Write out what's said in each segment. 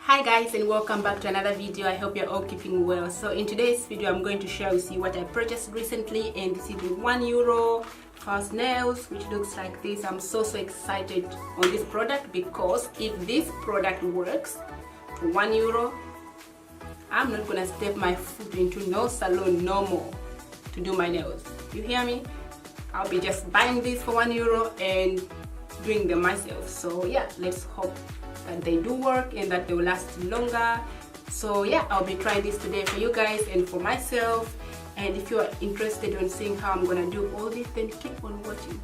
Hi guys, and welcome back to another video. I hope you're all keeping well. So in today's video I'm going to share with you what I purchased recently, and this is the €1 false nails, which looks like this. I'm so excited on this product because if this product works for €1, I'm not gonna step my foot into no salon no more to do my nails. You hear me? I'll be just buying this for €1 and doing them myself. So yeah, let's hope that they do work and that they will last longer. So yeah, I'll be trying this today for you guys and for myself. And if you are interested in seeing how I'm gonna do all this, then keep on watching.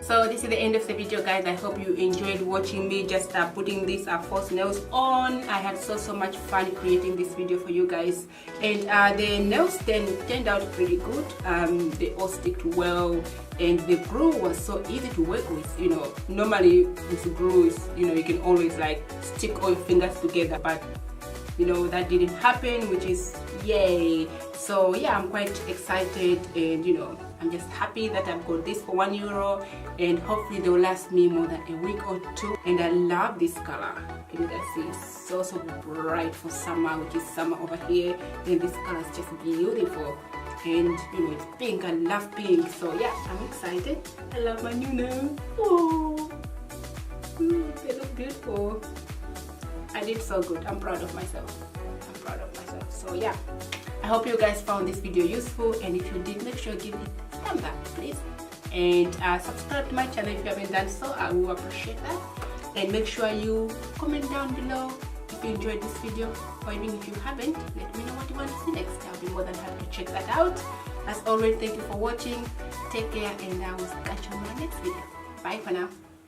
So this is the end of the video, guys. I hope you enjoyed watching me just putting these false nails on. I had so much fun creating this video for you guys, and the nails then turned out pretty good. They all sticked well, and the glue was so easy to work with. You know, normally with glue is, you know, you can always like stick all your fingers together, but you know that didn't happen, which is yay. So yeah, I'm quite excited, and you know, I'm just happy that I've got this for €1, and hopefully they will last me more than a week or two. And I love this color. Can you guys see? It's so bright for summer, which is summer over here, and this color is just beautiful. And you know, it's pink. I love pink. So yeah, I'm excited. I love my new nails. Oh, they look beautiful. I did so good. I'm proud of myself. So yeah, I hope you guys found this video useful, and if you did, make sure you give it a thumbs up, please, and subscribe to my channel if you haven't done so. I will appreciate that. And make sure you comment down below if you enjoyed this video, or even if you haven't, let me know what you want to see next. I'll be more than happy to check that out. As always, thank you for watching. Take care, and I will catch you in my next video. Bye for now.